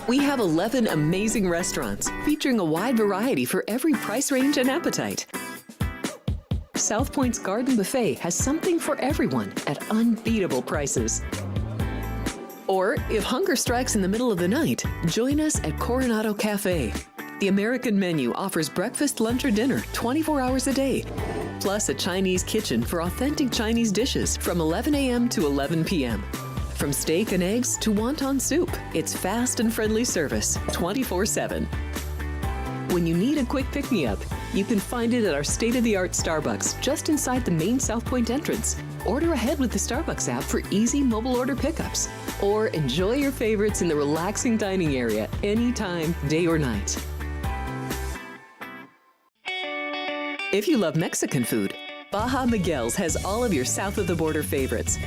We have 11 amazing restaurants featuring a wide variety for every price range and appetite. South Point's Garden Buffet has something for everyone at unbeatable prices. Or, if hunger strikes in the middle of the night, join us at Coronado Cafe. The American menu offers breakfast, lunch, or dinner 24 hours a day, plus a Chinese kitchen for authentic Chinese dishes from 11 a.m. to 11 p.m. From steak and eggs to wonton soup, it's fast and friendly service 24/7. When you need a quick pick-me-up, you can find it at our state-of-the-art Starbucks just inside the main South Point entrance. Order ahead with the Starbucks app for easy mobile order pickups. Or enjoy your favorites in the relaxing dining area anytime, day or night. If you love Mexican food, Baja Miguel's has all of your south-of-the-border favorites.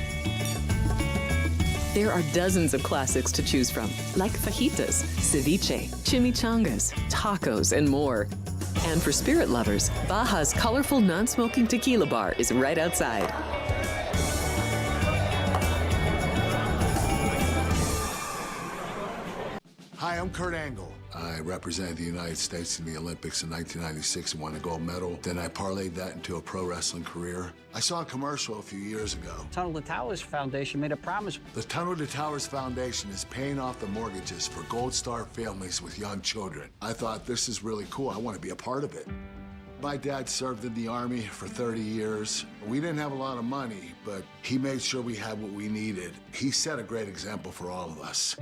There are dozens of classics to choose from, like fajitas, ceviche, chimichangas, tacos, and more. And for spirit lovers, Baja's colorful non-smoking tequila bar is right outside. Hi, I'm Kurt Angle. I represented the United States in the Olympics in 1996 and won a gold medal. Then I parlayed that into a pro wrestling career. I saw a commercial a few years ago. Tunnel to Towers Foundation made a promise. The Tunnel to Towers Foundation is paying off the mortgages for Gold Star families with young children. I thought, this is really cool. I want to be a part of it. My dad served in the Army for 30 years. We didn't have a lot of money, but he made sure we had what we needed. He set a great example for all of us.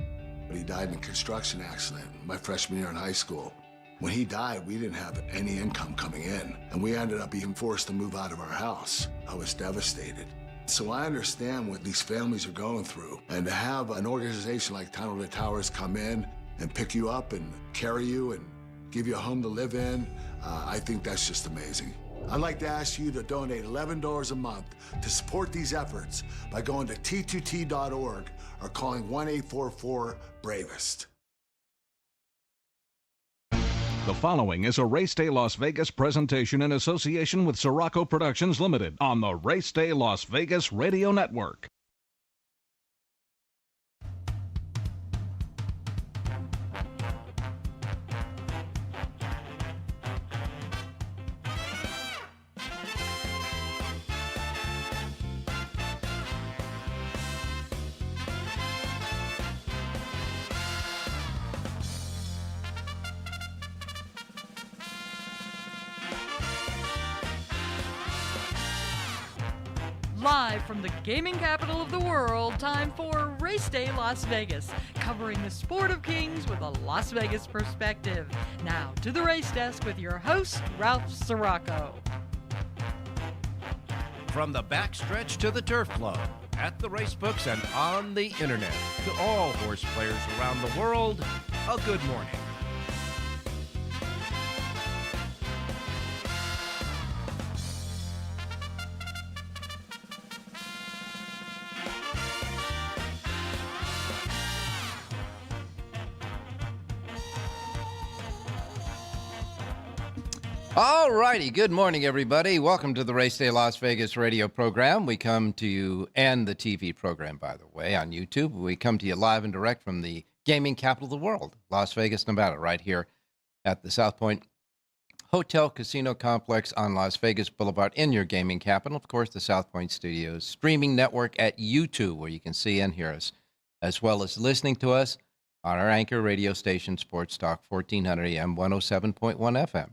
He died in a construction accident my freshman year in high school. When he died, we didn't have any income coming in, and we ended up being forced to move out of our house. I was devastated. So I understand what these families are going through, and to have an organization like Tunnel to Towers come in and pick you up and carry you and give you a home to live in, I think that's just amazing. I'd like to ask you to donate $11 a month to support these efforts by going to t2t.org or calling 1-844-BRAVEST. The following is a Race Day Las Vegas presentation in association with Siraco Productions Limited on the Race Day Las Vegas Radio Network. Live from the gaming capital of the world, time for Race Day Las Vegas, covering the sport of kings with a Las Vegas perspective. Now to the race desk with your host, Ralph Siraco. From the backstretch to the turf club, at the racebooks and on the internet, to all horse players around the world, a good morning. All righty. Good morning, everybody. Welcome to the Race Day Las Vegas radio program. We come to you, and the TV program, by the way, on YouTube. We come to you live and direct from the gaming capital of the world, Las Vegas, Nevada, right here at the South Point Hotel Casino Complex on Las Vegas Boulevard in your gaming capital. Of course, the South Point Studios streaming network at YouTube, where you can see and hear us, as well as listening to us on our anchor radio station, Sports Talk 1400 AM, 107.1 FM.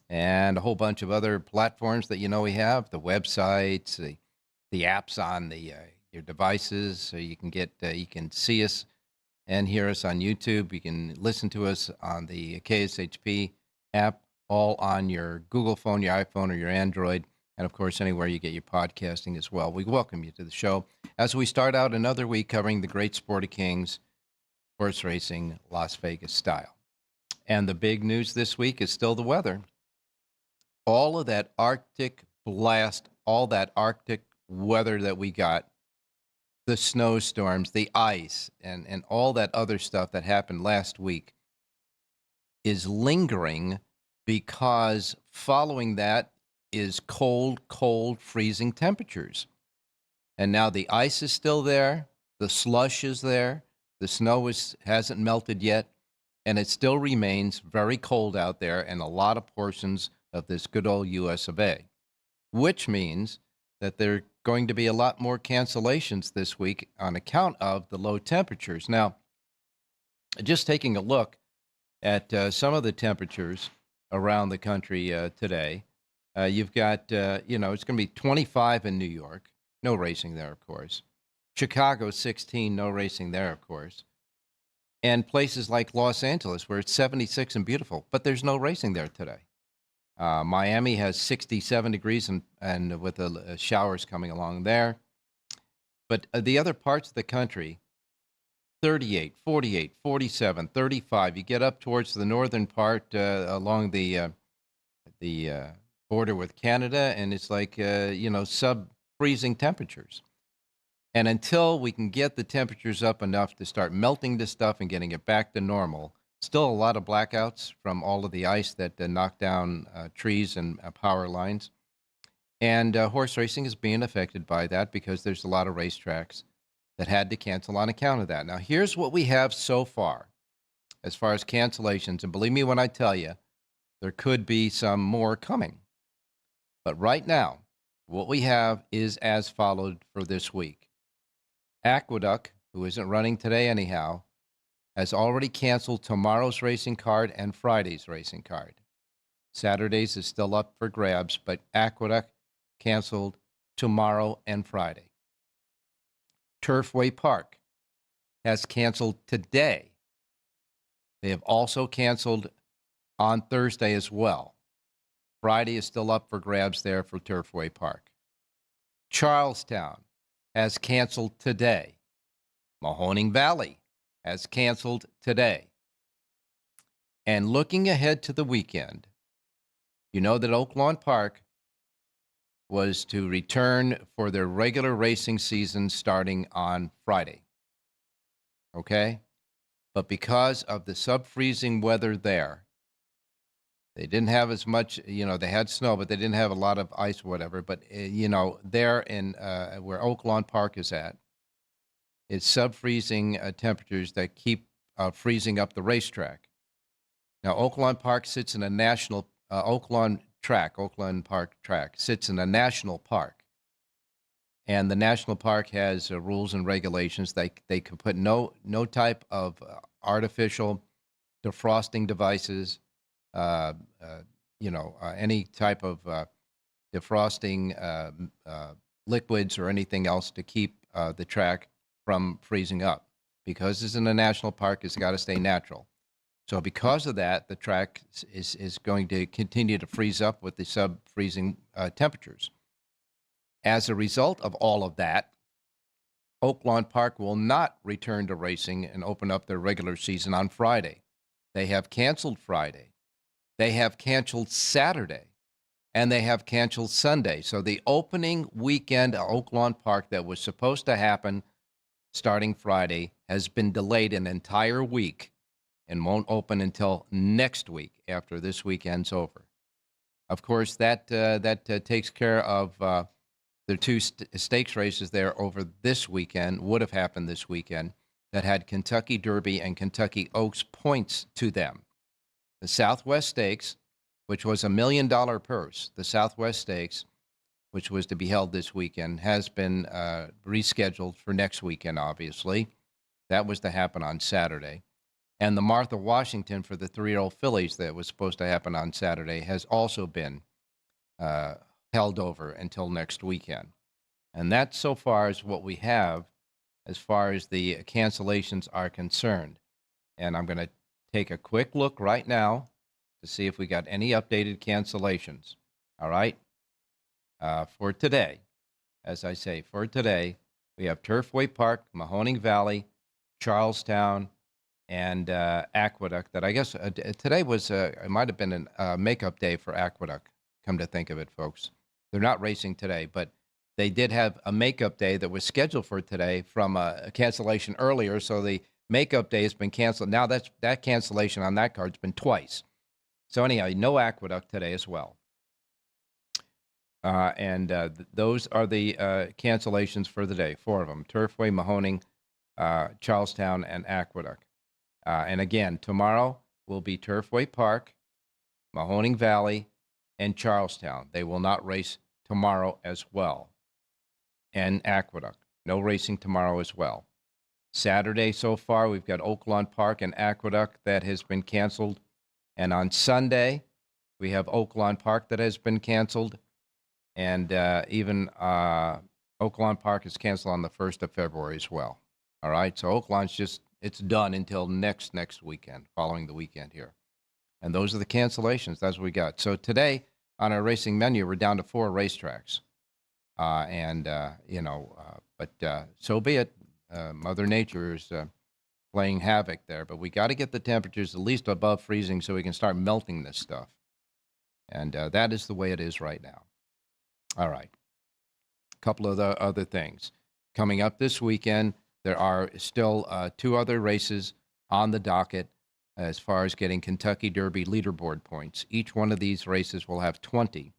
And a whole bunch of other platforms that you know we have, the websites, the apps on your devices, so you can see us and hear us on YouTube. You can listen to us on the KSHP app, all on your Google phone, your iPhone, or your Android, and of course anywhere you get your podcasting as well. We welcome you to the show as we start out another week covering the great sport of kings, horse racing, Las Vegas style. And the big news this week is still the weather. All of that Arctic blast, all that Arctic weather that we got, the snowstorms, the ice, and all that other stuff that happened last week is lingering, because following that is cold, freezing temperatures. And now the ice is still there, the slush is there, the snow hasn't melted yet, and it still remains very cold out there in a lot of portions of this good old US of A, which means that there are going to be a lot more cancellations this week on account of the low temperatures. Now, just taking a look at some of the temperatures around the country today, you've got, it's going to be 25 in New York. No racing there, of course. Chicago, 16, no racing there, of course. And places like Los Angeles, where it's 76 and beautiful, but there's no racing there today. Miami has 67 degrees and with the showers coming along there. But the other parts of the country, 38, 48, 47, 35. You get up towards the northern part along the border with Canada, and it's like, sub-freezing temperatures. And until we can get the temperatures up enough to start melting this stuff and getting it back to normal, still a lot of blackouts from all of the ice that knocked down trees and power lines. And horse racing is being affected by that because there's a lot of racetracks that had to cancel on account of that. Now, here's what we have so far as cancellations. And believe me when I tell you, there could be some more coming. But right now, what we have is as followed for this week. Aqueduct, who isn't running today anyhow, has already canceled tomorrow's racing card and Friday's racing card. Saturday's is still up for grabs, but Aqueduct canceled tomorrow and Friday. Turfway Park has canceled today. They have also canceled on Thursday as well. Friday is still up for grabs there for Turfway Park. Charlestown has canceled today. Mahoning Valley has canceled today. And looking ahead to the weekend, you know that Oaklawn Park was to return for their regular racing season starting on Friday. Okay? But because of the sub-freezing weather there, they didn't have as much, they had snow, but they didn't have a lot of ice or whatever. But, there in where Oaklawn Park is at, it's sub-freezing temperatures that keep freezing up the racetrack. Now, Oaklawn Park sits in a national, Oaklawn Park track sits in a national park. And the national park has rules and regulations. They can put no type of artificial defrosting devices, any type of defrosting liquids or anything else to keep the track from freezing up. Because it's in a national park, it's got to stay natural. So because of that, the track is going to continue to freeze up with the sub-freezing temperatures. As a result of all of that, Oaklawn Park will not return to racing and open up their regular season on Friday. They have canceled Friday. They have canceled Saturday. And they have canceled Sunday. So the opening weekend at Oaklawn Park that was supposed to happen starting Friday has been delayed an entire week and won't open until next week after this weekend's over. Of course, that takes care of the two stakes races there over this weekend, would have happened this weekend, that had Kentucky Derby and Kentucky Oaks points to them. The Southwest Stakes, which was $1 million purse, the Southwest Stakes, which was to be held this weekend, has been rescheduled for next weekend, obviously. That was to happen on Saturday. And the Martha Washington for the 3-year-old fillies that was supposed to happen on Saturday has also been held over until next weekend. And that so far is what we have as far as the cancellations are concerned. And I'm going to take a quick look right now to see if we got any updated cancellations. All right? For today, as I say, for today, we have Turfway Park, Mahoning Valley, Charlestown, and Aqueduct. That I guess today was, it might have been a makeup day for Aqueduct, come to think of it, folks. They're not racing today, but they did have a makeup day that was scheduled for today from a cancellation earlier, so the makeup day has been canceled. Now that cancellation on that card's been twice. So anyhow, no Aqueduct today as well. Those are the cancellations for the day, 4 of them: Turfway, Mahoning, Charlestown, and Aqueduct. And again, tomorrow will be Turfway Park, Mahoning Valley, and Charlestown. They will not race tomorrow as well. And Aqueduct. No racing tomorrow as well. Saturday so far, we've got Oaklawn Park and Aqueduct that has been canceled. And on Sunday, we have Oaklawn Park that has been canceled. And even Oaklawn Park is canceled on the 1st of February as well. All right, so Oaklawn's it's done until next weekend, following the weekend here. And those are the cancellations. That's what we got. So today, on our racing menu, we're down to 4 racetracks. But so be it. Mother Nature is playing havoc there. But we got to get the temperatures at least above freezing so we can start melting this stuff. And that is the way it is right now. All right. A couple of the other things. Coming up this weekend, there are still 2 other races on the docket as far as getting Kentucky Derby leaderboard points. Each one of these races will have 20.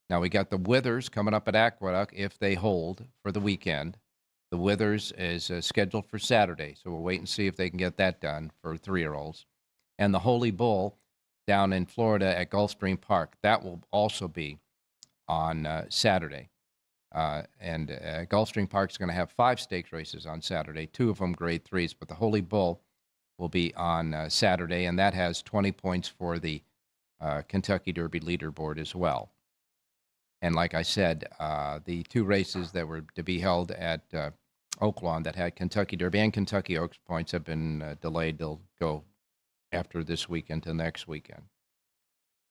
Now, we got the Withers coming up at Aqueduct if they hold for the weekend. The Withers is scheduled for Saturday, so we'll wait and see if they can get that done for 3-year-olds. And the Holy Bull down in Florida at Gulfstream Park, that will also be on Saturday. And Gulfstream Park is going to have 5 stakes races on Saturday, 2 of them grade 3s, but the Holy Bull will be on Saturday, and that has 20 points for the Kentucky Derby leaderboard as well. And like I said, the 2 races that were to be held at Oaklawn that had Kentucky Derby and Kentucky Oaks points have been delayed. They'll go after this weekend to next weekend.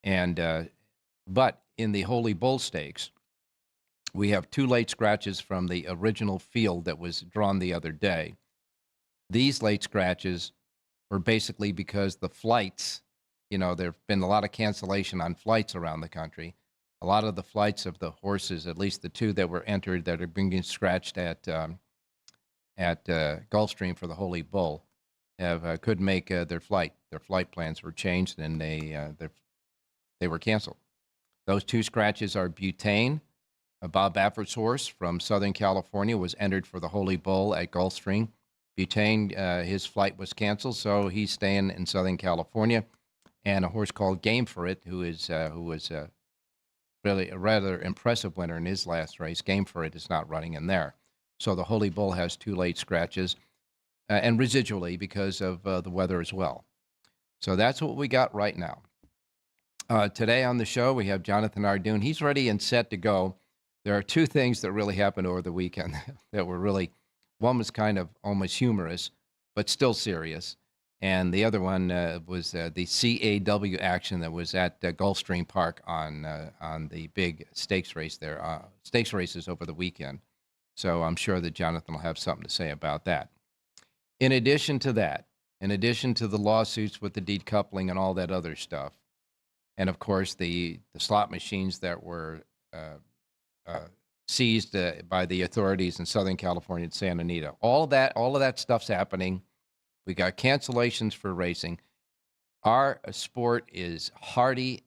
And but in the Holy Bull Stakes, we have 2 late scratches from the original field that was drawn the other day. These late scratches were basically because the flights, there have been a lot of cancellation on flights around the country. A lot of the flights of the horses, at least the 2 that were entered that are being scratched at Gulfstream for the Holy Bull, couldn't make their flight. Their flight plans were changed, and they were canceled. Those 2 scratches are Butane. Bob Baffert's horse from Southern California was entered for the Holy Bull at Gulfstream. Butane, his flight was canceled, so he's staying in Southern California. And a horse called Game for It, who was really a rather impressive winner in his last race. Game for It is not running in there. So the Holy Bull has 2 late scratches, and residually because of the weather as well. So that's what we got right now. Today on the show, we have Jonathan Ardoon. He's ready and set to go. There are 2 things that really happened over the weekend that were really, one was kind of almost humorous, but still serious. And the other one was the CAW action that was at Gulfstream Park on the big stakes race there, stakes races over the weekend. So I'm sure that Jonathan will have something to say about that. In addition to that, in addition to the lawsuits with the decoupling and all that other stuff, and of course the slot machines that were seized by the authorities in Southern California and Santa Anita, all of that stuff's happening. We got cancellations for racing. Our sport is hardy,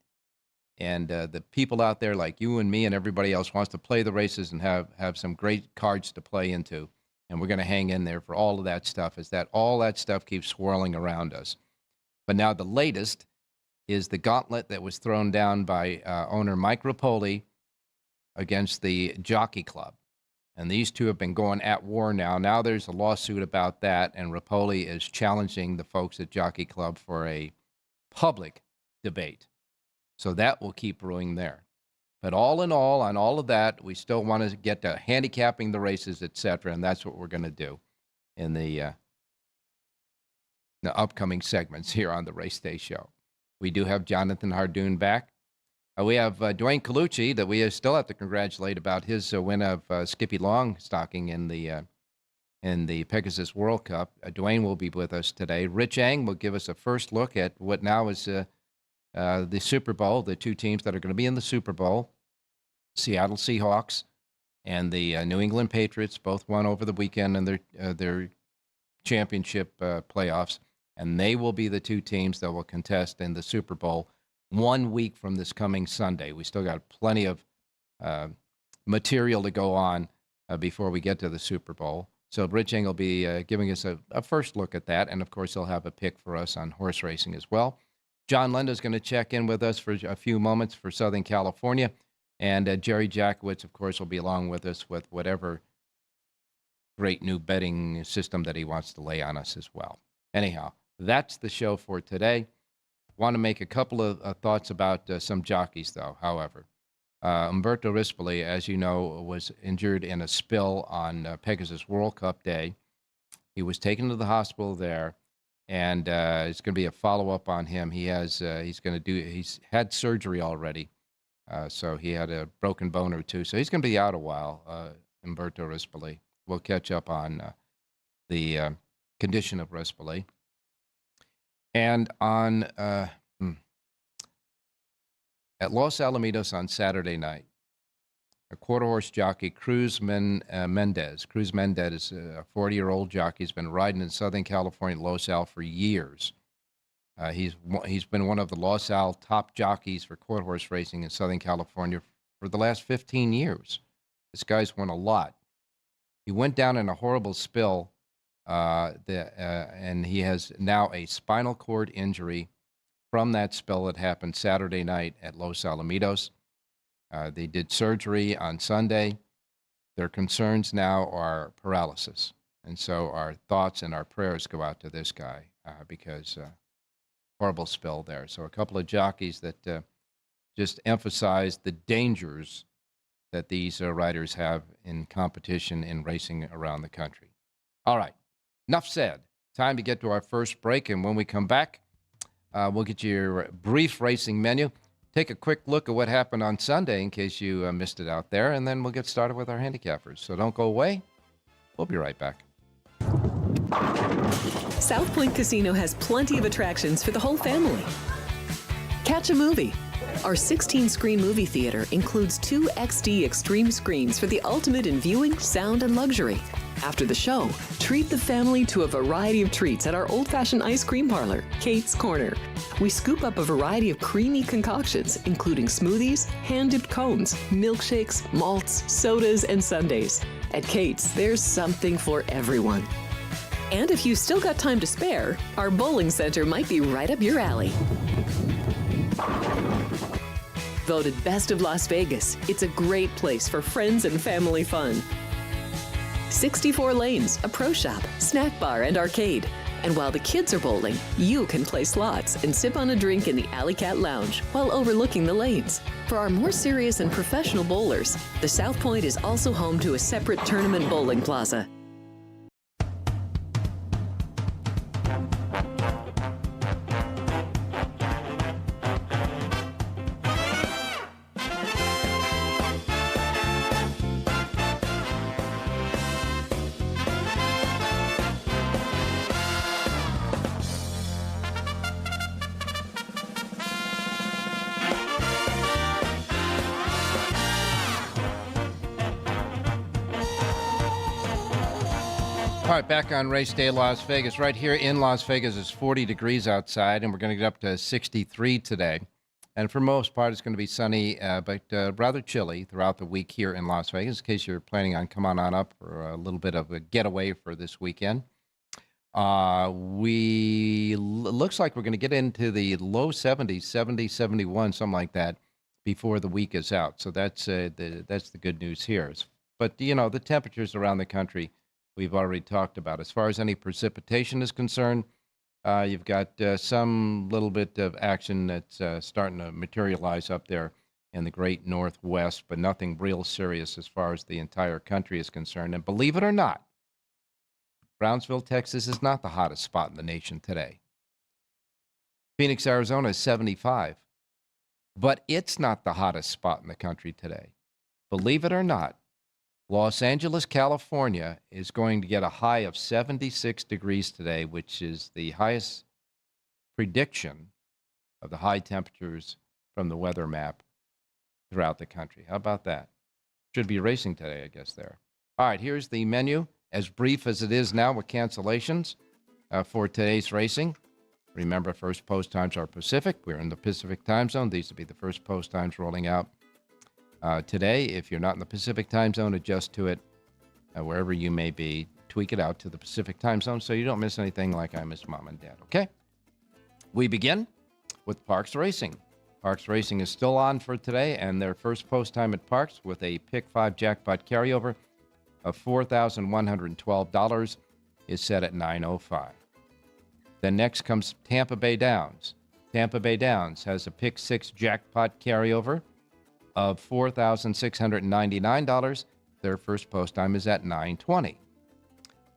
and the people out there like you and me and everybody else wants to play the races and have some great cards to play into. And we're going to hang in there for all of that stuff, as that all that stuff keeps swirling around us. But now the latest is the gauntlet that was thrown down by owner Mike Rapoli against the Jockey Club. And these 2 have been going at war now. Now there's a lawsuit about that, and Rapoli is challenging the folks at Jockey Club for a public debate. So that will keep brewing there. But all in all, on all of that, we still want to get to handicapping the races, etc., and that's what we're going to do in the upcoming segments here on the Race Day Show. We do have Jonathan Ardoon back. We have Dwayne Colucci that we still have to congratulate about his win of Skippy Longstocking in the Pegasus World Cup. Dwayne will be with us today. Rich Eng will give us a first look at what now is the Super Bowl, the 2 teams that are going to be in the Super Bowl, Seattle Seahawks and the New England Patriots. Both won over the weekend in their championship playoffs, and they will be the 2 teams that will contest in the Super Bowl 1 week from this coming Sunday. We still got plenty of material to go on before we get to the Super Bowl. So Rich Eng will be giving us a first look at that. And, of course, he'll have a pick for us on horse racing as well. John Lenda's going to check in with us for a few moments for Southern California. And Jerry Jackowitz, of course, will be along with us with whatever great new betting system that he wants to lay on us as well. Anyhow, that's the show for today. Want to make a couple of thoughts about some jockeys, though, however. Umberto Rispoli, as you know, was injured in a spill on Pegasus World Cup Day. He was taken to the hospital there, and it's going to be a follow-up on him. He's had surgery already, so he had a broken bone or two. So he's going to be out a while, Umberto Rispoli. We'll catch up on the condition of Rispoli. And on at Los Alamitos on Saturday night, a quarter-horse jockey, Cruz Mendez. Cruz Mendez is a 40-year-old jockey. He's been riding in Southern California, Los Al, for years. He's been one of the Los Al top jockeys for quarter-horse racing in Southern California for the last 15 years. This guy's won a lot. He went down in a horrible spill, and he has now a spinal cord injury from that spill that happened Saturday night at Los Alamitos. They did surgery on Sunday. Their concerns now are paralysis. And so our thoughts and our prayers go out to this guy because horrible spill there. So a couple of jockeys that just emphasize the dangers that these riders have in competition in racing around the country. All right, enough said. Time to get to our first break, and when we come back, we'll get your brief racing menu, take a quick look at what happened on Sunday in case you missed it out there, and then we'll get started with our handicappers. So don't go away. We'll be right back. South Point Casino has plenty of attractions for the whole family. Catch a movie. Our 16-screen movie theater includes 2 XD Extreme screens for the ultimate in viewing, sound, and luxury. After the show, treat the family to a variety of treats at our old-fashioned ice cream parlor, Kate's Corner. We scoop up a variety of creamy concoctions, including smoothies, hand-dipped cones, milkshakes, malts, sodas, and sundaes. At Kate's, there's something for everyone. And if you've still got time to spare, our bowling center might be right up your alley. Voted Best of Las Vegas, it's a great place for friends and family fun. 64 lanes, a pro shop, snack bar, and arcade. And while the kids are bowling, you can play slots and sip on a drink in the Alley Cat Lounge while overlooking the lanes. For our more serious and professional bowlers, the South Point is also home to a separate tournament bowling plaza. All right, back on Race Day Las Vegas. Right here in Las Vegas, it's 40 degrees outside, and we're going to get up to 63 today. And for most part, it's going to be sunny, but rather chilly throughout the week here in Las Vegas, in case you're planning on coming on up for a little bit of a getaway for this weekend. Looks like we're going to get into the low 70s, 70, 71, something like that, before the week is out. So that's the good news here. But, you know, the temperatures around the country, we've already talked about. As far as any precipitation is concerned, you've got some little bit of action that's starting to materialize up there in the great Northwest, but nothing real serious as far as the entire country is concerned. And believe it or not, Brownsville, Texas is not the hottest spot in the nation today. Phoenix, Arizona is 75, but it's not the hottest spot in the country today. Believe it or not, Los Angeles, California is going to get a high of 76 degrees today, which is the highest prediction of the high temperatures from the weather map throughout the country. How about that? Should be racing today, I guess, there. All right, here's the menu, as brief as it is now with cancellations for today's racing. Remember, first post times are Pacific. We're in the Pacific time zone. These will be the first post times rolling out today. If you're not in the Pacific time zone, adjust to it wherever you may be. tweak it out to the Pacific time zone so you don't miss anything like I miss Mom and Dad, okay? We begin with Parks Racing. Parks Racing is still on for today, and their first post time at Parks with a Pick 5 jackpot carryover of $4,112 is set at 9:05. Then next comes Tampa Bay Downs. Tampa Bay Downs has a Pick 6 jackpot carryover of $4,699. Their first post time is at 9:20.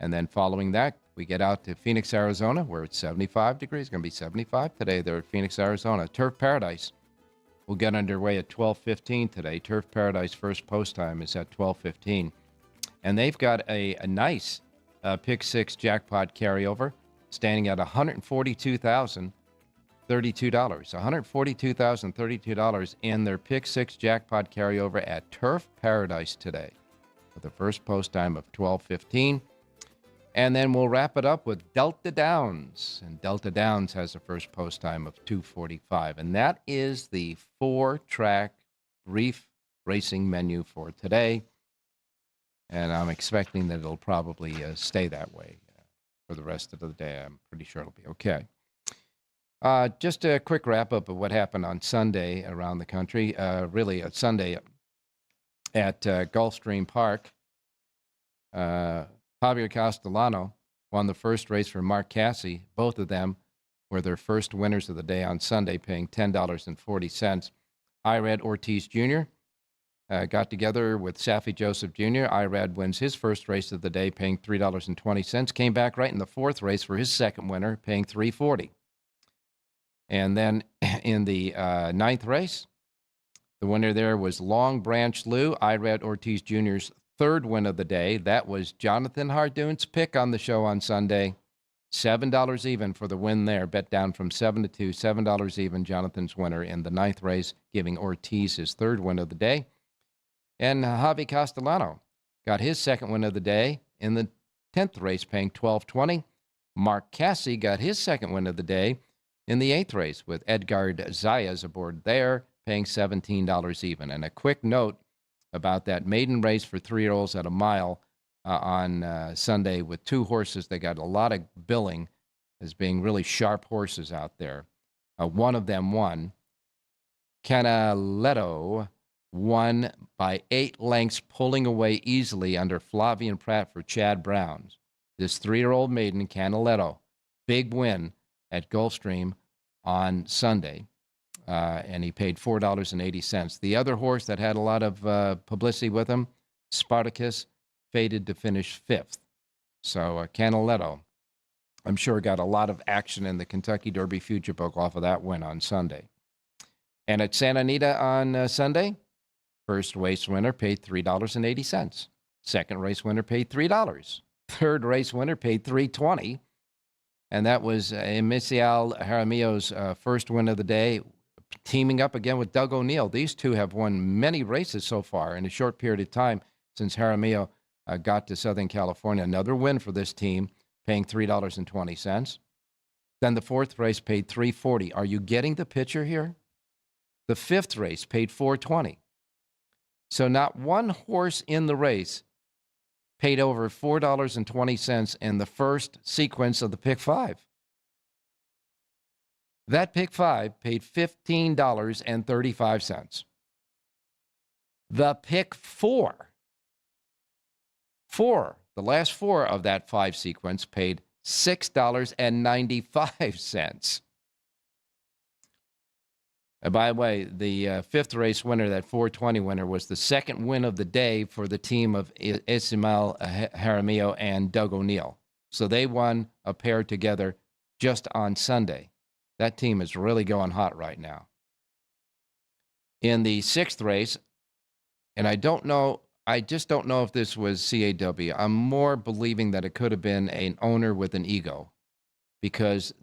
And then following that, we get out to Phoenix, Arizona, where it's 75 degrees. It's going to be 75 today. They're at Phoenix, Arizona. Turf Paradise will get underway at 12:15 today. Turf Paradise first post time is at 12:15. And they've got a nice Pick 6 jackpot carryover standing at $142,032. $142,032 in their Pick 6 jackpot carryover at Turf Paradise today with the first post time of 12:15. And then we'll wrap it up with Delta Downs. And Delta Downs has a first post time of 2:45. And that is the 4-track brief racing menu for today. And I'm expecting that it'll probably stay that way for the rest of the day. I'm pretty sure it'll be okay. Just a quick wrap-up of what happened on Sunday around the country. Really, Sunday at Gulfstream Park. Javier Castellano won the first race for Mark Casse. Both of them were their first winners of the day on Sunday, paying $10.40. Irad Ortiz Jr. Got together with Safi Joseph Jr. Irad wins his first race of the day, paying $3.20. Came back right in the fourth race for his second winner, paying $3.40. And then in the ninth race, the winner there was Long Branch Lou, Irad Ortiz Jr.'s third win of the day. That was Jonathan Hardoon's pick on the show on Sunday. $7 even for the win there. Bet down from 7 to 2. $7 even, Jonathan's winner in the ninth race, giving Ortiz his third win of the day. And Javi Castellano got his second win of the day in the 10th race, paying $12.20. Mark Casse got his second win of the day in the 8th race with Edgard Zayas aboard there, paying $17 even. And a quick note about that maiden race for 3-year-olds at a mile on Sunday with 2 horses. They got a lot of billing as being really sharp horses out there. One of them won. Canaletto won by 8 lengths, pulling away easily under Flavian Pratt for Chad Brown. This 3-year-old maiden, Canaletto, big win at Gulfstream on Sunday. And he paid $4.80. The other horse that had a lot of publicity with him, Spartacus, faded to finish 5th. So Canaletto, I'm sure, got a lot of action in the Kentucky Derby Future Book off of that win on Sunday. And at Santa Anita on Sunday, first race winner paid $3.80. Second race winner paid $3. Third race winner paid $3.20. And that was Emicial Jaramillo's first win of the day, teaming up again with Doug O'Neill. These two have won many races so far in a short period of time since Jaramillo got to Southern California. Another win for this team, paying $3.20. Then the fourth race paid $3.40. Are you getting the picture here? The fifth race paid $4.20. So not one horse in the race paid over $4.20 in the first sequence of the Pick 5. That Pick 5 paid $15.35. The Pick 4, the last 4 of that 5 sequence paid $6.95. And by the way, the fifth race winner, that 420 winner, was the second win of the day for the team of Emicial Jaramillo and Doug O'Neill. So they won a pair together just on Sunday. That team is really going hot right now. In the sixth race, and I just don't know if this was CAW. I'm more believing that it could have been an owner with an ego, because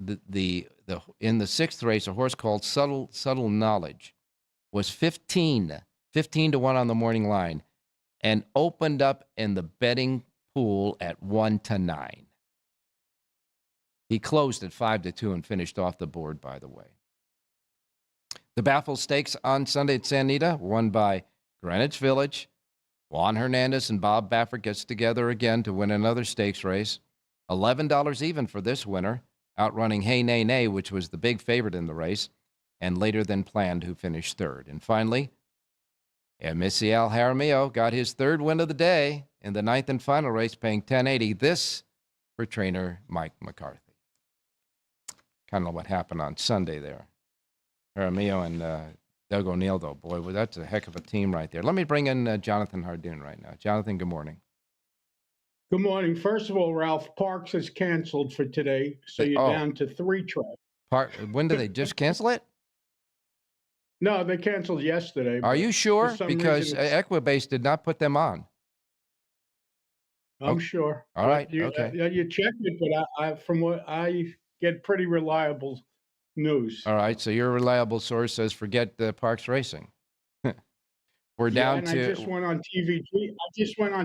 in the sixth race, a horse called Subtle Knowledge was 15 to 1 on the morning line and opened up in the betting pool at 1 to 9. He closed at 5 to 2 and finished off the board, by the way. The Baffle Stakes on Sunday at Santa Anita, won by Greenwich Village. Juan Hernandez and Bob Baffert gets together again to win another stakes race. $11 even for this winner, outrunning Hey Nay Nay, which was the big favorite in the race, and later than planned, who finished third. And finally, Misial Jaramillo got his third win of the day in the ninth and final race, paying $10.80. This for trainer Mike McCarthy. Kind of what happened on Sunday there. Jaramillo and Doug O'Neill, though, boy, well, that's a heck of a team right there. Let me bring in Jonathan Hardoon right now. Jonathan, good morning. Good morning. First of all, Ralph, Parks is canceled for today, so you're down to 3 tracks. When did they just cancel it? No, they canceled yesterday. Are you sure? For some Because reason Equibase did not put them on. I'm sure. All right. You, Okay. you checked it, but I, from what I get, pretty reliable news. All right. So your reliable source says forget Parks Racing. We're down and to. I just went on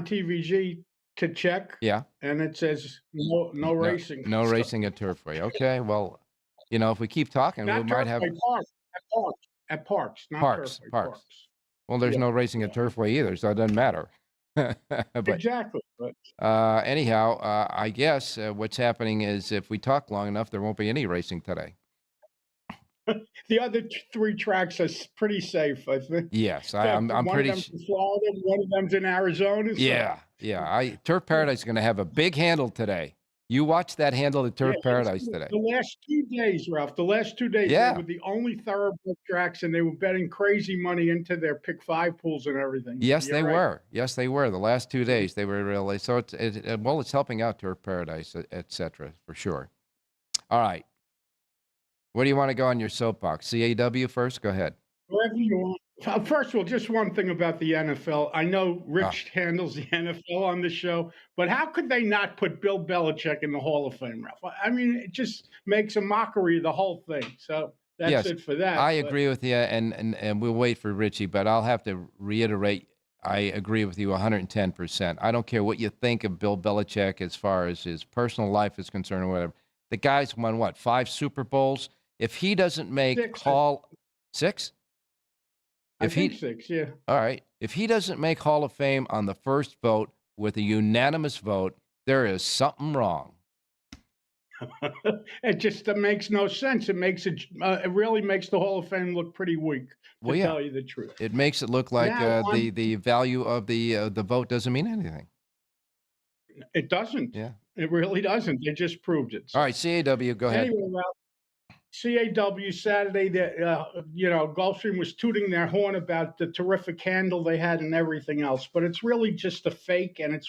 TVG to check. Yeah. And it says no racing. No racing at Turfway. Okay. Well, if we keep talking, we might have. At Parks, not Parks. Turfway, Parks. Well, there's no racing at Turfway either, so it doesn't matter. But, exactly. But anyhow, I guess what's happening is if we talk long enough, there won't be any racing today. the other 3 tracks are pretty safe, I think. Yes, I'm one pretty. One of them's in Florida, one of them's in Arizona. So. Yeah. Turf Paradise is going to have a big handle today. You watch that handle at Turf Paradise today. The last 2 days, Ralph. The last 2 days, they were the only thoroughbred tracks, and they were betting crazy money into their pick 5 pools and everything. Yes, they were. Yes, they were. The last 2 days, they were really. So it's helping out Turf Paradise, etc. for sure. All right. Where do you want to go on your soapbox? CAW first. Go ahead. Wherever you want. First of all, just one thing about the NFL. I know Rich handles the NFL on the show, but how could they not put Bill Belichick in the Hall of Fame, Ralph? I mean, it just makes a mockery of the whole thing. So that's it for that. I agree with you, and we'll wait for Richie, but I'll have to reiterate, I agree with you 110%. I don't care what you think of Bill Belichick as far as his personal life is concerned or whatever. The guy's won, 5 Super Bowls? If he doesn't make 6? I think 6, yeah. All right. If he doesn't make Hall of Fame on the first vote with a unanimous vote, there is something wrong. It just makes no sense. It really makes the Hall of Fame look pretty weak, to tell you the truth. It makes it look like the value of the vote doesn't mean anything. It doesn't. Yeah. It really doesn't. They just proved it. So. All right, CAW, go ahead. Anyway, Ralph, CAW Saturday, Gulfstream was tooting their horn about the terrific handle they had and everything else, but it's really just a fake, and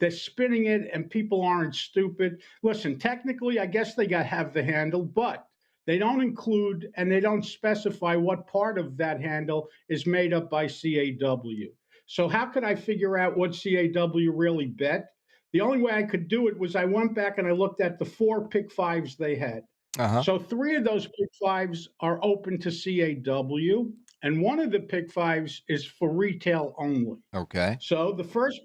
they're spinning it, and people aren't stupid. Listen, technically, I guess they have the handle, but they don't include and they don't specify what part of that handle is made up by CAW. So how could I figure out what CAW really bet? The only way I could do it was I went back and I looked at the 4 pick 5s they had. So 3 of those pick 5s are open to CAW, and one of the pick 5s is for retail only. Okay. So the first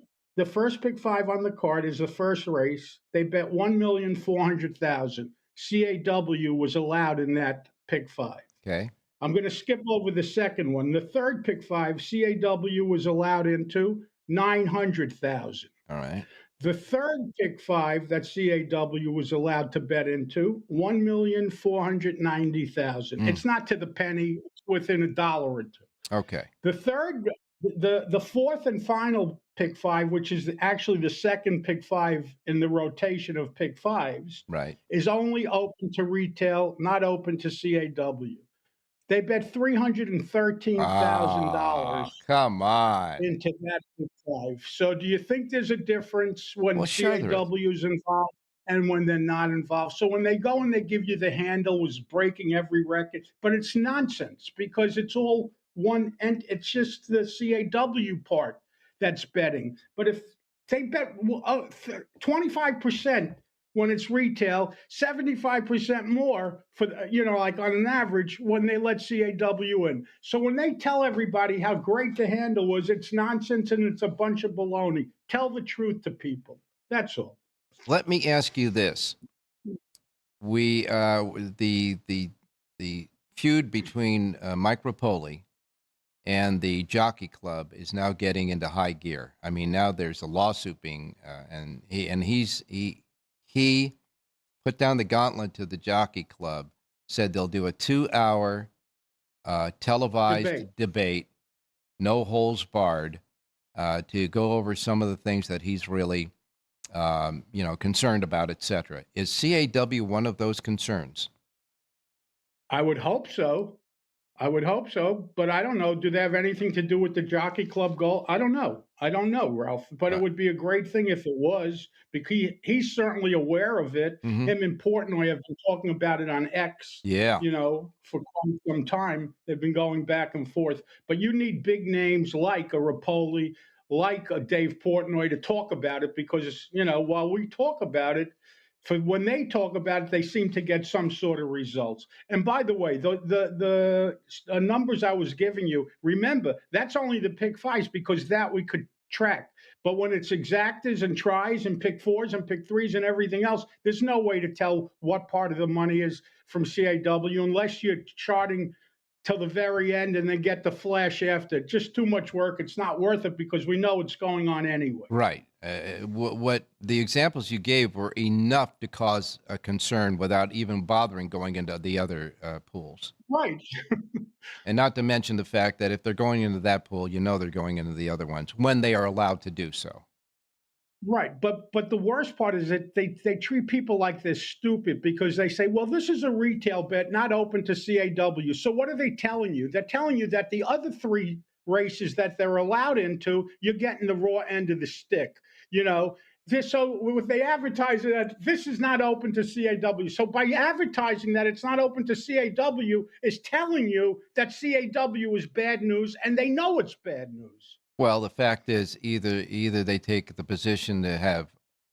pick 5 on the card is the first race. They bet $1,400,000. CAW was allowed in that pick 5. Okay. I'm going to skip over the second one. The third pick 5, CAW was allowed into $900,000. All right. The third pick 5 that CAW was allowed to bet into, $1,490,000. It's not to the penny, it's within $1 or $2. Okay. The fourth and final pick 5, which is actually the second pick 5 in the rotation of pick 5s, right, is only open to retail, not open to CAW. They bet $313,000. Come on. Into that pick 5. So do you think there's a difference when CAW is involved and when they're not involved? So when they go and they give you the handle was breaking every record, but it's nonsense because it's all one, and it's just the CAW part that's betting. But if they bet 25% when it's retail, 75% more for, like on an average when they let CAW in. So when they tell everybody how great the handle was, it's nonsense and it's a bunch of baloney. Tell the truth to people. That's all. Let me ask you this. The feud between Mike Rapoli and the Jockey Club is now getting into high gear. I mean, now there's a lawsuit being, and he put down the gauntlet to the Jockey Club, said they'll do a 2-hour televised debate, no holes barred, to go over some of the things that he's really, concerned about, etc. Is CAW one of those concerns? I would hope so. But I don't know. Do they have anything to do with the Jockey Club goal? I don't know, Ralph. But it would be a great thing if it was, because he's certainly aware of it. Mm-hmm. Him importantly have been talking about it on X. Yeah. For quite some time. They've been going back and forth. But you need big names like a Rapoli, like a Dave Portnoy to talk about it, because while we talk about it, for when they talk about it, they seem to get some sort of results. And by the way, the numbers I was giving you, remember, that's only the pick fives, because that we could track. But when it's exactas and tries and pick fours and pick threes and everything else, there's no way to tell what part of the money is from CAW unless you're charting till the very end and then get the flash after. Just too much work. It's not worth it, because we know it's going on anyway. Right. What the examples you gave were enough to cause a concern without even bothering going into the other pools. Right. And not to mention the fact that if they're going into that pool, they're going into the other ones when they are allowed to do so. Right, but the worst part is that they treat people like they're stupid, because they say, well, this is a retail bet, not open to CAW. So what are they telling you? They're telling you that the other three races that they're allowed into, you're getting the raw end of the stick. So if they advertise that this is not open to CAW, so by advertising that it's not open to CAW is telling you that CAW is bad news, and they know it's bad news. Well, the fact is, either they take the position to have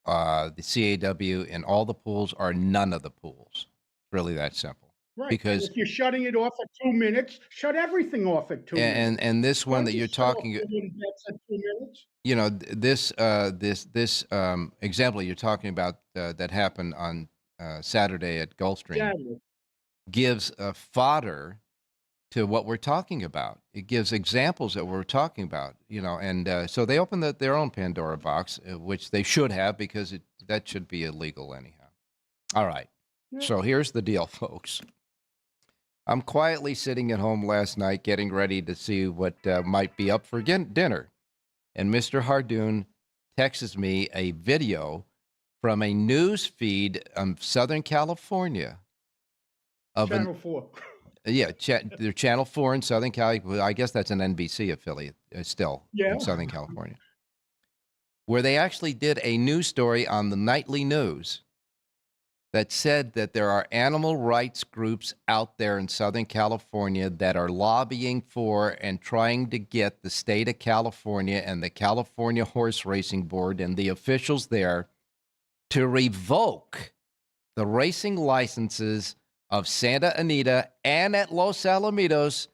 the CAW in all the pools or none of the pools. It's really that simple. Right. Because if you're shutting it off at 2 minutes, shut everything off at 2 minutes. And this one that you're talking, at 2 minutes? This example you're talking about that happened on Saturday at Gulfstream gives fodder to what we're talking about. It gives examples that we're talking about, and so they opened their own Pandora box, which they should have, because that should be illegal anyhow. All right. Yeah. So here's the deal, folks. I'm quietly sitting at home last night getting ready to see what might be up for dinner, and Mr. Hardoon texts me a video from a news feed of Southern California. Channel 4. Yeah, they're Channel 4 in Southern California. I guess that's an NBC affiliate still in Southern California, where they actually did a news story on the nightly news that said that there are animal rights groups out there in Southern California that are lobbying for and trying to get the state of California and the California Horse Racing Board and the officials there to revoke the racing licenses of Santa Anita and at Los Alamitos,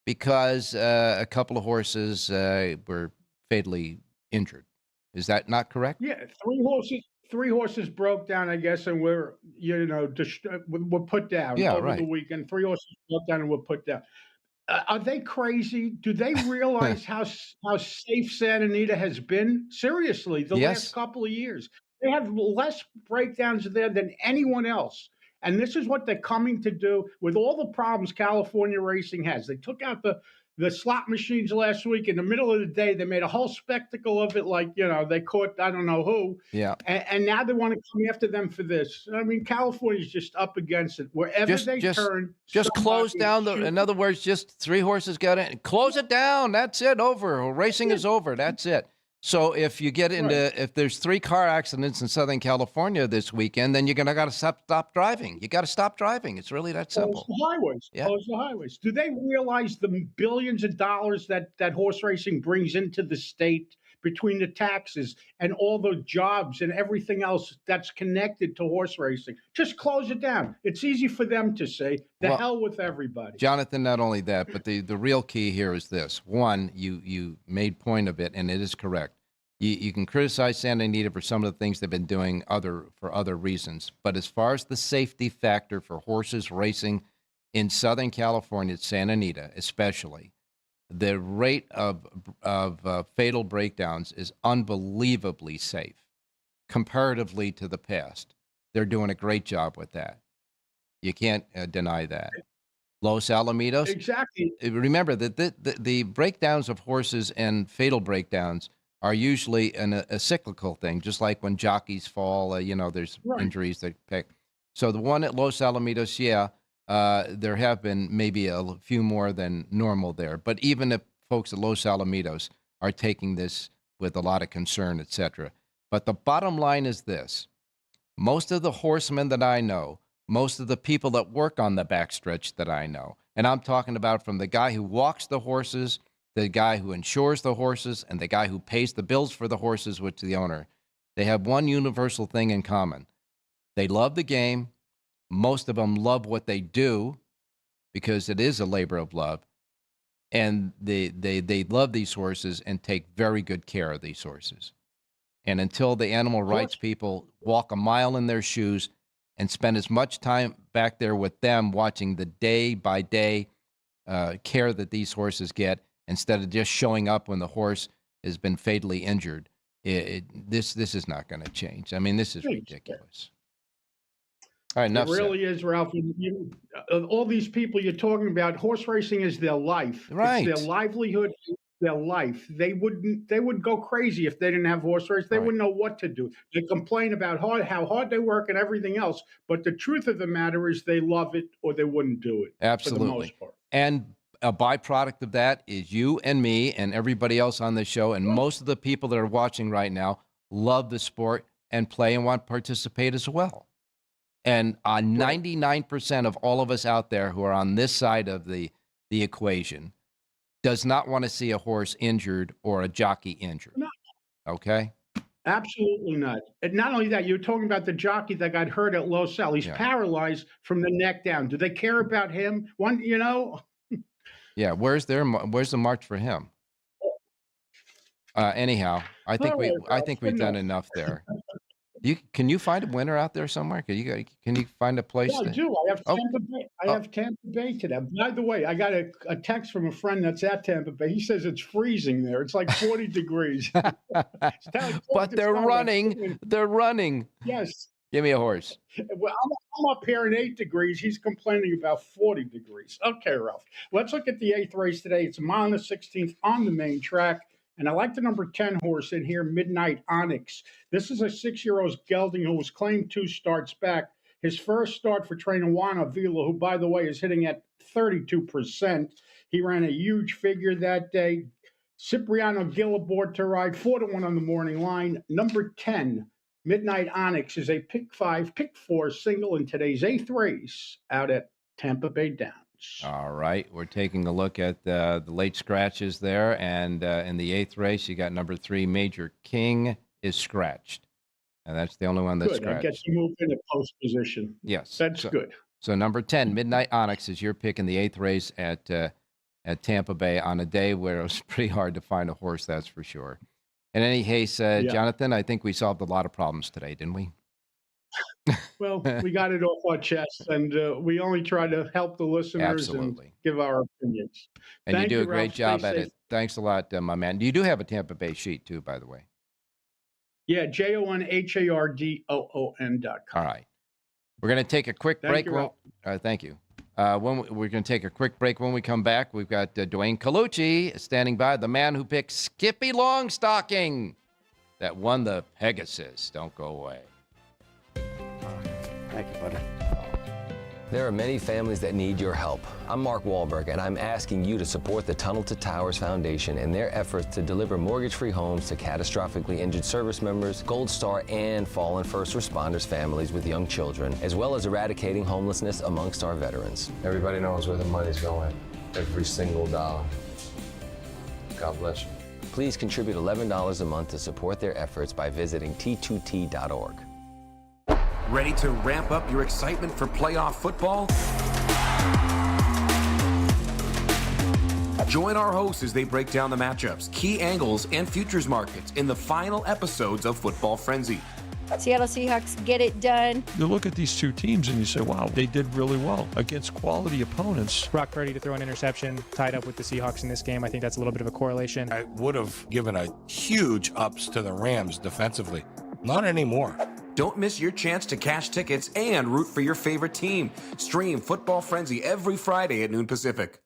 because a couple of horses were fatally injured. Is that not correct? Yeah, three horses broke down, I guess, and were put down over the weekend. 3 horses broke down and were put down. Are they crazy? Do they realize how safe Santa Anita has been? Seriously, the last couple of years. They have less breakdowns there than anyone else. And this is what they're coming to do with all the problems California racing has. They took out the slot machines last week. In the middle of the day, they made a whole spectacle of it, like, they caught I don't know who. Yeah. And now they want to come after them for this. I mean, California's just up against it. Wherever they turn. Just close down in other words, just 3 horses got in. Close it down. That's it. Over. Racing is over. That's it. So if you get into, if there's 3 car accidents in Southern California this weekend, then you're going to got to stop driving. You got to stop driving. It's really that simple. Close the highways. Yeah. Close the highways. Do they realize the billions of dollars that horse racing brings into the state between the taxes and all the jobs and everything else that's connected to horse racing? Just close it down. It's easy for them to say, hell with everybody. Jonathan, not only that, but the real key here is this. One, you made point of it, and it is correct. You can criticize Santa Anita for some of the things they've been doing for other reasons. But as far as the safety factor for horses racing in Southern California, Santa Anita especially, the rate of fatal breakdowns is unbelievably safe comparatively to the past. They're doing a great job with that. You can't deny that. Los Alamitos. Exactly. Remember that the breakdowns of horses and fatal breakdowns are usually a cyclical thing, just like when jockeys fall, there's injuries that pick. So the one at Los Alamitos, there have been maybe a few more than normal there. But even if folks at Los Alamitos are taking this with a lot of concern, etc. But the bottom line is this. Most of the horsemen that I know, most of the people that work on the backstretch that I know, and I'm talking about from the guy who walks the horses, the guy who insures the horses, and the guy who pays the bills for the horses, which is the owner, they have one universal thing in common. They love the game. Most of them love what they do because it is a labor of love. And they love these horses and take very good care of these horses. And until the animal rights people walk a mile in their shoes and spend as much time back there with them watching the day-by-day care that these horses get instead of just showing up when the horse has been fatally injured, this is not going to change. I mean, this is ridiculous. All right, enough It really is, Ralph. All these people you're talking about, horse racing is their life. Right. It's their livelihood, their life. They would go crazy if they didn't have horse race. They wouldn't know what to do. They complain about how hard they work and everything else. But the truth of the matter is they love it or they wouldn't do it. Absolutely. For the most part. And a byproduct of that is you and me and everybody else on the show and most of the people that are watching right now love the sport and play and want to participate as well. And 99% of all of us out there who are on this side of the equation does not want to see a horse injured or a jockey injured. No. Okay? Absolutely not. And not only that, you're talking about the jockey that got hurt at Los Al. He's paralyzed from the neck down. Do they care about him? Yeah, where's the march for him? Anyhow, I think we've done enough there. Can you find a winner out there somewhere? Can you find a place? Yeah, I do. I have Tampa Bay. I have Tampa Bay today. By the way, I got a text from a friend that's at Tampa Bay. He says it's freezing there. It's like 40 degrees. But they're running. They're running. Yes. Give me a horse. Well, I'm up here in 8 degrees. He's complaining about 40 degrees. Okay, Ralph. Let's look at the 8th race today. It's a mile and the 16th on the main track. And I like the number 10 horse in here, Midnight Onyx. This is a 6-year-old gelding who was claimed 2 starts back. His first start for trainer Juan Avila, who, by the way, is hitting at 32%. He ran a huge figure that day. Cipriano Gil aboard to ride 4-1 on the morning line. Number 10, Midnight Onyx, is a pick 5, pick 4 single in today's 8th race out at Tampa Bay Downs. All right, we're taking a look at the late scratches there, and in the 8th race, you got number 3, Major King is scratched, and that's the only one that's scratched. Good, I guess you moved into post position. Yes, that's good. So number 10, Midnight Onyx, is your pick in the 8th race at Tampa Bay on a day where it was pretty hard to find a horse, that's for sure. In any case, Jonathan, I think we solved a lot of problems today, didn't we? Well, we got it off our chest, and we only try to help the listeners and give our opinions. And you do a great job at it. Thanks a lot, my man. You do have a Tampa Bay sheet, too, by the way. Yeah, JONHARDOON.com. All right. We're going to take a quick break. Thank you. We're going to take a quick break. When we come back, we've got Dwayne Colucci standing by, the man who picked Skippy Longstocking that won the Pegasus. Don't go away. Thank you, buddy. There are many families that need your help. I'm Mark Wahlberg, and I'm asking you to support the Tunnel to Towers Foundation in their efforts to deliver mortgage-free homes to catastrophically injured service members, Gold Star, and fallen first responders families with young children, as well as eradicating homelessness amongst our veterans. Everybody knows where the money's going. Every single dollar. God bless you. Please contribute $11 a month to support their efforts by visiting T2T.org. Ready to ramp up your excitement for playoff football? Join our hosts as they break down the matchups, key angles, and futures markets in the final episodes of Football Frenzy. Seattle Seahawks get it done. You look at these two teams and you say, wow, they did really well against quality opponents. Brock Purdy to throw an interception tied up with the Seahawks in this game. I think that's a little bit of a correlation. I would have given a huge ups to the Rams defensively. Not anymore. Don't miss your chance to cash tickets and root for your favorite team. Stream Football Frenzy every Friday at noon Pacific.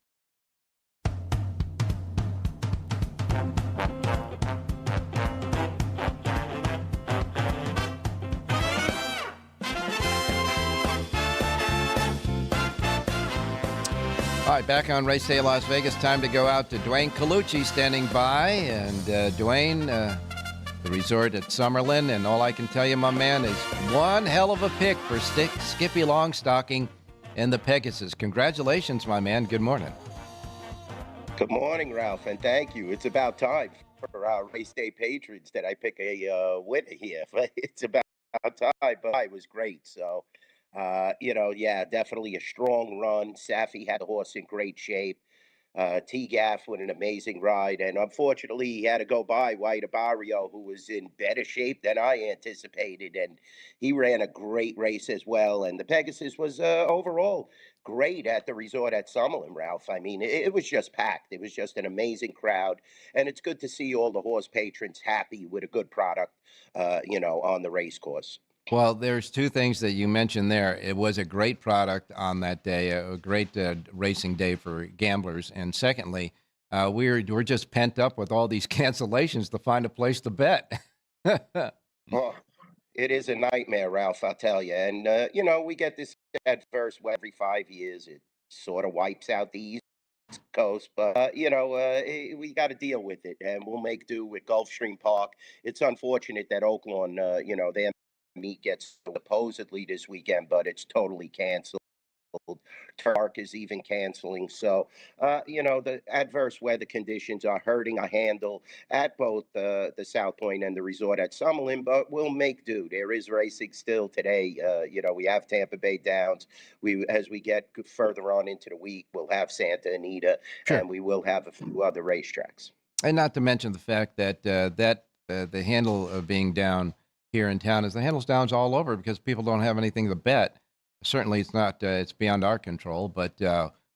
All right, back on Race Day Las Vegas. Time to go out to Dwayne Colucci standing by. And Dwayne, the resort at Summerlin. And all I can tell you, my man, is one hell of a pick for Skippy Longstocking and the Pegasus. Congratulations, my man. Good morning. Good morning, Ralph, and thank you. It's about time for our Race Day patrons that I pick a winner here. It's about time, but it was great. So, definitely a strong run. Safi had the horse in great shape. T-Gaff with an amazing ride, and unfortunately he had to go by White Barrio, who was in better shape than I anticipated, and he ran a great race as well. And the Pegasus was overall great at the resort at Summerlin, Ralph. I mean, it was just packed. It was just an amazing crowd, and it's good to see all the horse patrons happy with a good product, on the race course. Well, there's two things that you mentioned there. It was a great product on that day, a great racing day for gamblers. And secondly, we're just pent up with all these cancellations to find a place to bet. Well, it is a nightmare, Ralph, I'll tell you. And, we get this adverse every 5 years. It sort of wipes out the East Coast, but, we got to deal with it, and we'll make do with Gulfstream Park. It's unfortunate that Oaklawn, their meet gets supposedly this weekend, but it's totally canceled. Park is even canceling. So, the adverse weather conditions are hurting our handle at both the South Point and the resort at Summerlin, but we'll make do. There is racing still today. We have Tampa Bay Downs. As we get further on into the week, we'll have Santa Anita, Sure. and we will have a few other racetracks. And not to mention the fact that the handle of being down here in town is the handle's downs all over because people don't have anything to bet. Certainly it's not, it's beyond our control, but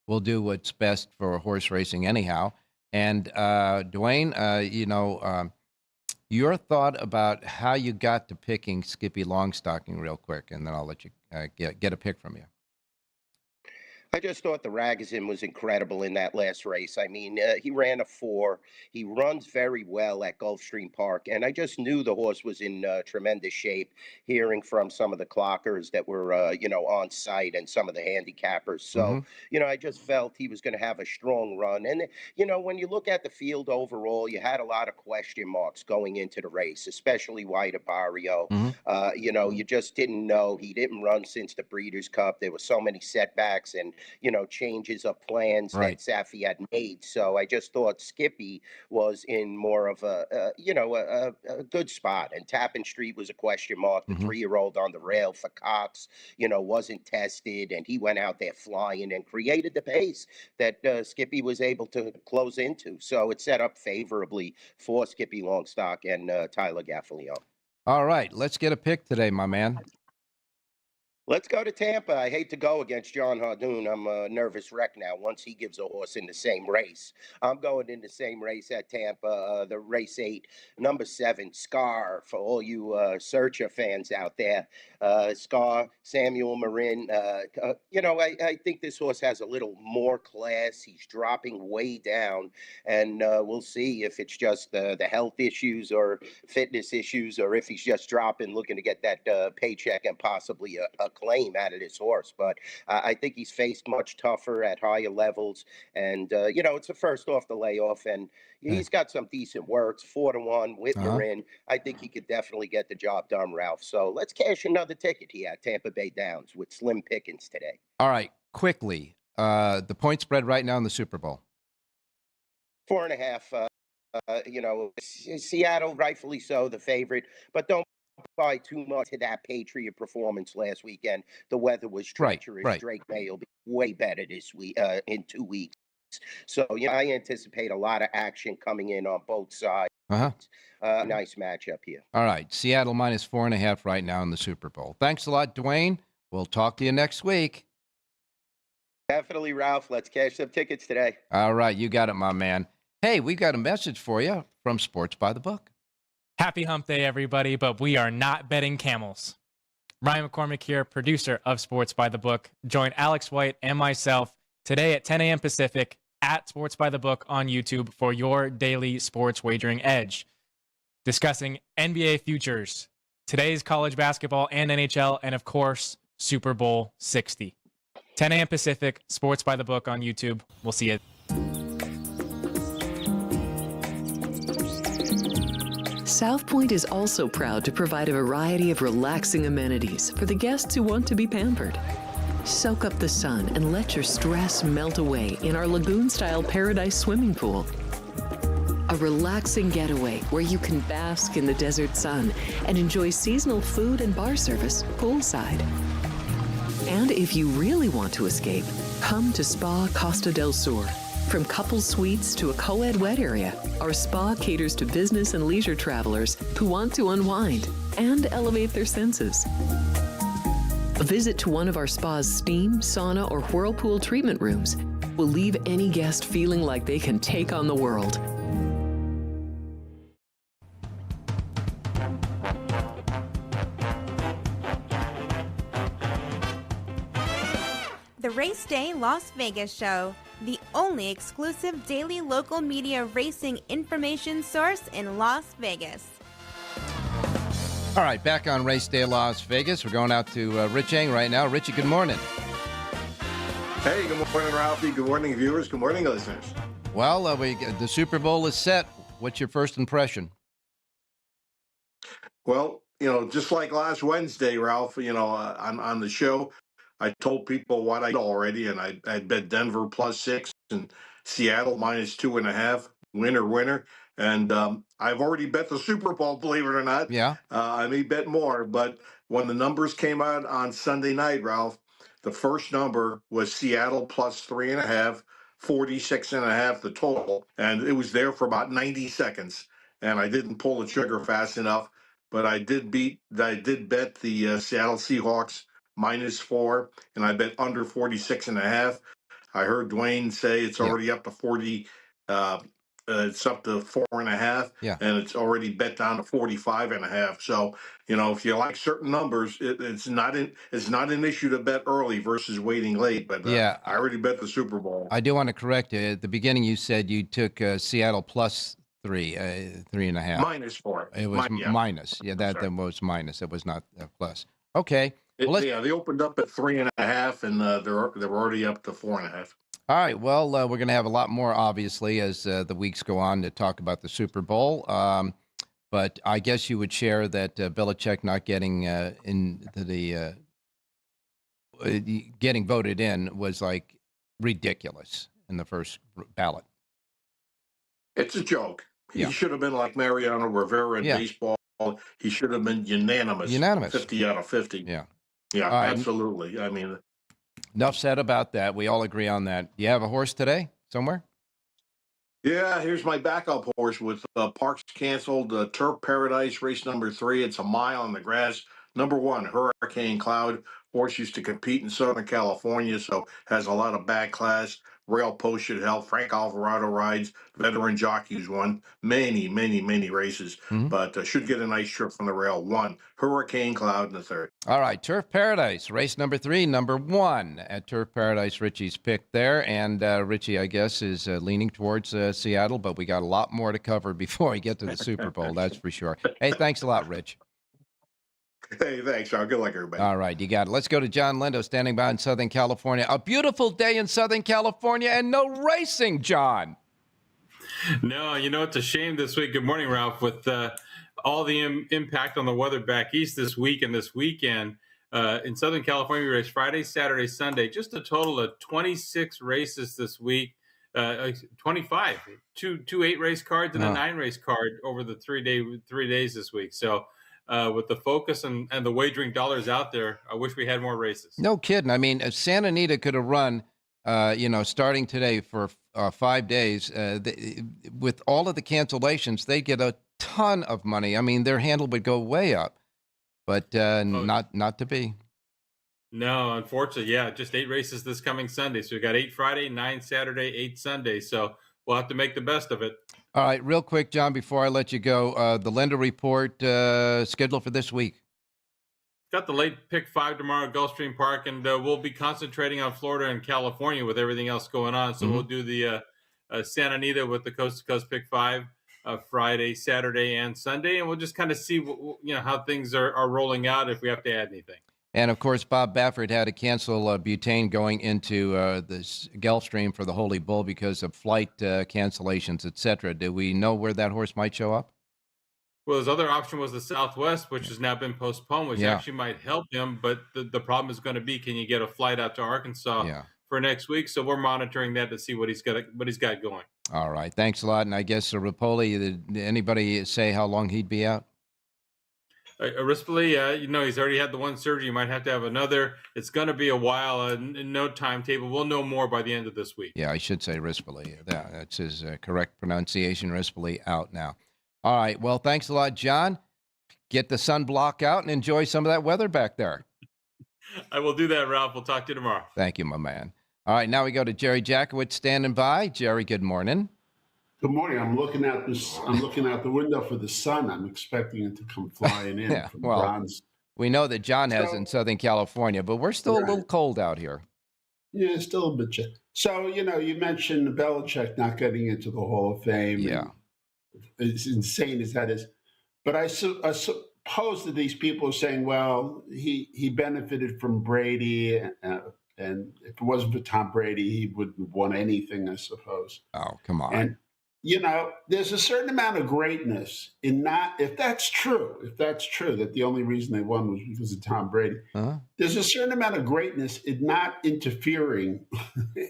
we'll do what's best for horse racing anyhow. And Dwayne, your thought about how you got to picking Skippy Longstocking real quick, and then I'll let you get a pick from you. I just thought the Ragozin was incredible in that last race. I mean, he ran a 4. He runs very well at Gulfstream Park, and I just knew the horse was in tremendous shape, hearing from some of the clockers that were, on site and some of the handicappers. So, I just felt he was going to have a strong run. And, when you look at the field overall, you had a lot of question marks going into the race, especially White Barrio. You just didn't know. He didn't run since the Breeders' Cup. There were so many setbacks and changes of plans that Safi had made. So I just thought Skippy was in more of a good spot. And Tappan Street was a question mark. The 3-year-old on the rail for Cox, wasn't tested. And he went out there flying and created the pace that Skippy was able to close into. So it set up favorably for Skippy Longstock and Tyler Gaffalione. All right, let's get a pick today, my man. Let's go to Tampa. I hate to go against John Hardoon. I'm a nervous wreck now once he gives a horse in the same race. I'm going in the same race at Tampa, the race 8, number 7, Scar, for all you Searcher fans out there. Scar, Samuel Marin. I think this horse has a little more class. He's dropping way down, and we'll see if it's just the health issues or fitness issues, or if he's just dropping, looking to get that paycheck and possibly a claim out of this horse. But I think he's faced much tougher at higher levels, and it's the first off the layoff, and he's got some decent works. 4-1 with Marin. I think he could definitely get the job done, Ralph. So let's cash another ticket here at Tampa Bay Downs with slim pickings today. All right, quickly, the point spread right now in the Super Bowl. 4.5. Seattle, rightfully so, the favorite, but don't buy too much to that Patriot performance last weekend. The weather was treacherous. Right. Drake May will be way better this week, in 2 weeks. So, I anticipate a lot of action coming in on both sides. Nice matchup here. All right. Seattle minus 4.5 right now in the Super Bowl. Thanks a lot, Dwayne. We'll talk to you next week. Definitely, Ralph. Let's cash some tickets today. All right. You got it, my man. Hey, we got a message for you from Sports by the Book. Happy hump day, everybody, but we are not betting camels. Ryan McCormick here, producer of Sports by the Book. Join Alex White and myself today at 10 a.m. Pacific at Sports by the Book on YouTube for your daily sports wagering edge. Discussing NBA futures, today's college basketball and NHL, and of course, Super Bowl 60. 10 a.m. Pacific, Sports by the Book on YouTube. We'll see you. South Point is also proud to provide a variety of relaxing amenities for the guests who want to be pampered. Soak up the sun and let your stress melt away in our lagoon-style paradise swimming pool. A relaxing getaway where you can bask in the desert sun and enjoy seasonal food and bar service poolside. And if you really want to escape, come to Spa Costa del Sur. From couple suites to a co-ed wet area, our spa caters to business and leisure travelers who want to unwind and elevate their senses. A visit to one of our spa's steam, sauna, or whirlpool treatment rooms will leave any guest feeling like they can take on the world. The Race Day Las Vegas Show, the only exclusive daily local media racing information source in Las Vegas. All right, back on Race Day Las Vegas. We're going out to Rich Eng right now. Richie, good morning. Hey, good morning, Ralphie. Good morning, viewers. Good morning, listeners. Well, the Super Bowl is set. What's your first impression? Well, just like last Wednesday, Ralph, on the show, I told people what I already, and I bet Denver +6 and Seattle -2.5, winner. And I've already bet the Super Bowl, believe it or not. Yeah. I may bet more, but when the numbers came out on Sunday night, Ralph, the first number was Seattle +3.5, 46.5 the total, and it was there for about 90 seconds. And I didn't pull the trigger fast enough, but I did bet the Seattle Seahawks -4, and I bet under 46.5. I heard Dwayne say it's already up to 40. It's up to 4.5, and it's already bet down to 45.5. So, if you like certain numbers, it's not an issue to bet early versus waiting late. But I already bet the Super Bowl. I do want to correct you. At the beginning, you said you took Seattle +3, 3.5. -4. It was minus. Yeah, that was minus. It was not plus. Okay. They opened up at 3.5, and they're already up to 4.5. All right. Well, we're going to have a lot more, obviously, as the weeks go on to talk about the Super Bowl. But I guess you would share that Belichick not getting into the getting voted in was like ridiculous in the first ballot. It's a joke. He should have been like Mariano Rivera in baseball. He should have been unanimous. 50 out of 50. Yeah. Yeah, All right. absolutely. I mean, enough said about that. We all agree on that. Do you have a horse today somewhere? Yeah, here's my backup horse with parks canceled. Turf Paradise, race number 3. It's a mile on the grass. Number 1, Hurricane Cloud. Horse used to compete in Southern California, so has a lot of back class. Rail Post should help. Frank Alvarado rides. Veteran jockeys won many races, but should get a nice trip from the rail. 1, Hurricane Cloud in the 3rd. All right, Turf Paradise, race number 3, number 1 at Turf Paradise. Richie's pick there, and Richie, I guess, is leaning towards Seattle, but we got a lot more to cover before we get to the Super Bowl, that's for sure. Hey, thanks a lot, Rich. Hey, thanks, Sean. Good luck, everybody. All right, you got it. Let's go to John Lindo, standing by in Southern California. A beautiful day in Southern California and no racing, John. No, it's a shame this week. Good morning, Ralph. With all the impact on the weather back east this week and this weekend, in Southern California, we raced Friday, Saturday, Sunday. Just a total of 26 races this week. 25, two 8-race cards and a 9-race card over the 3 days this week. So with the focus and the wagering dollars out there, I wish we had more races. No kidding. I mean, Santa Anita could have run, starting today for 5 days, with all of the cancellations, they get a ton of money. I mean, their handle would go way up, but not to be. No, unfortunately, yeah, just 8 races this coming Sunday. So we got 8 Friday, 9 Saturday, 8 Sunday. So we'll have to make the best of it. All right, real quick, John, before I let you go, the lender report scheduled for this week. Got the late pick 5 tomorrow at Gulfstream Park, and we'll be concentrating on Florida and California with everything else going on. So we'll do the Santa Anita with the Coast to Coast pick 5 Friday, Saturday, and Sunday, and we'll just kind of see how things are rolling out if we have to add anything. And, of course, Bob Baffert had to cancel butane going into this Gulfstream for the Holy Bull because of flight cancellations, et cetera. Do we know where that horse might show up? Well, his other option was the Southwest, which has now been postponed, which actually might help him. But the problem is going to be, can you get a flight out to Arkansas for next week? So we're monitoring that to see what he's got going. All right. Thanks a lot. And I guess Rapoli, did anybody say how long he'd be out? Rispoli, he's already had the one surgery. You might have to have another. It's going to be a while. No timetable. We'll know more by the end of this week. Yeah, I should say Rispoli. That's his correct pronunciation. Rispoli out now. All right. Well, thanks a lot, John. Get the sunblock out and enjoy some of that weather back there. I will do that, Ralph. We'll talk to you tomorrow. Thank you, my man. All right. Now we go to Jerry Jackowitz standing by. Jerry, good morning. Good morning. I'm looking out the window for the sun. I'm expecting it to come flying in from bronze. We know that John has in Southern California, but we're still a little cold out here. Yeah, still a bit chilly. So, you mentioned Belichick not getting into the Hall of Fame. Yeah. As insane as that is. But I suppose that these people are saying, well, he benefited from Brady, and if it wasn't for Tom Brady, he wouldn't have won anything, I suppose. Oh, come on. And there's a certain amount of greatness in if that's true, that the only reason they won was because of Tom Brady, there's a certain amount of greatness in not interfering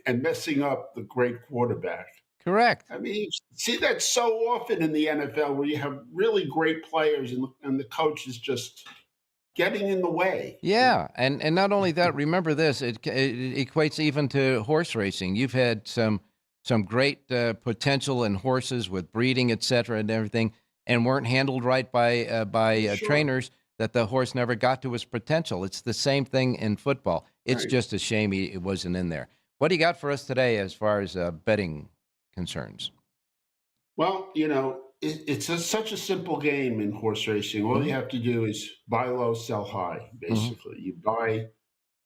and messing up the great quarterback. Correct. I mean, you see that so often in the NFL where you have really great players and the coach is just getting in the way. Yeah, and not only that, remember this, it equates even to horse racing. You've had some great potential in horses with breeding, et cetera, and everything, and weren't handled right by trainers that the horse never got to his potential. It's the same thing in football. It's just a shame it wasn't in there. What do you got for us today as far as betting concerns? Well, it's such a simple game in horse racing. All you have to do is buy low, sell high, basically.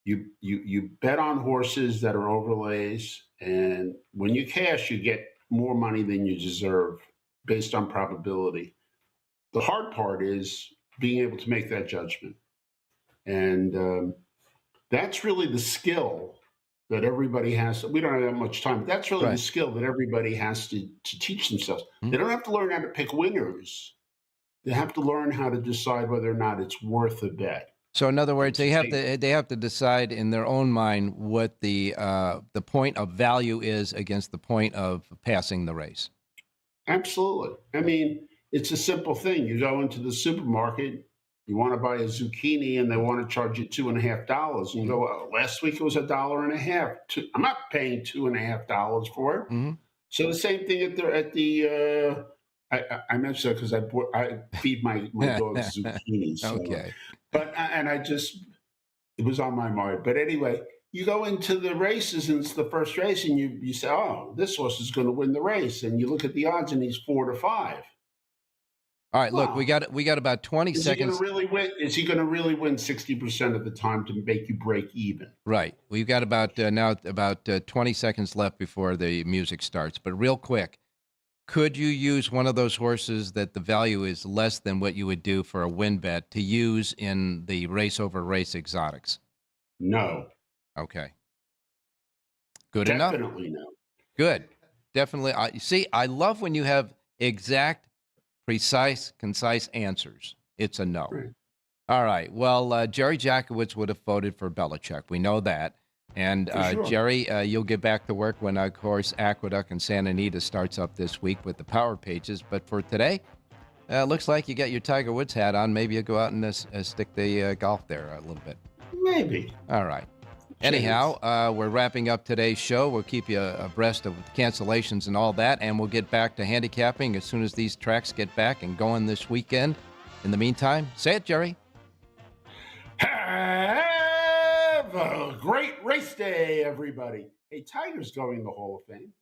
You bet on horses that are overlays, and when you cash, you get more money than you deserve based on probability. The hard part is being able to make that judgment. And that's really the skill that everybody has. We don't have that much time, but that's really the skill that everybody has to teach themselves. They don't have to learn how to pick winners. They have to learn how to decide whether or not it's worth a bet. So in other words, they have to decide in their own mind what the point of value is against the point of passing the race. Absolutely. I mean, it's a simple thing. You go into the supermarket, you want to buy a zucchini, and they want to charge you $2.50. And you go, well, last week it was $1.50. I'm not paying $2.50 for it. Mm-hmm. So the same thing at the I mentioned that because I feed my dog zucchini. So, okay. But it was on my mind. But anyway, you go into the races and it's the first race, and you say, oh, this horse is going to win the race, and you look at the odds, and he's 4 to 5. All right, look, we got about 20 seconds. Is he going to really win 60% of the time to make you break even? Right. We've got about 20 seconds left before the music starts. But real quick, could you use one of those horses that the value is less than what you would do for a win bet to use in the race over race exotics? No. Okay. Good enough? Definitely no. Good. Definitely. See, I love when you have exact, precise, concise answers. It's a no. Right. All right. Well, Jerry Jackowitz would have voted for Belichick. We know that. And sure. Jerry, you'll get back to work when, of course, Aqueduct and Santa Anita starts up this week with the Power Pages. But for today, looks like you got your Tiger Woods hat on. Maybe you'll go out and stick the golf there a little bit. Maybe. All right. Anyhow, we're wrapping up today's show. We'll keep you abreast of cancellations and all that, and we'll get back to handicapping as soon as these tracks get back and going this weekend. In the meantime, say it, Jerry. Have a great race day, everybody. Hey, Tiger's going to the Hall of Fame.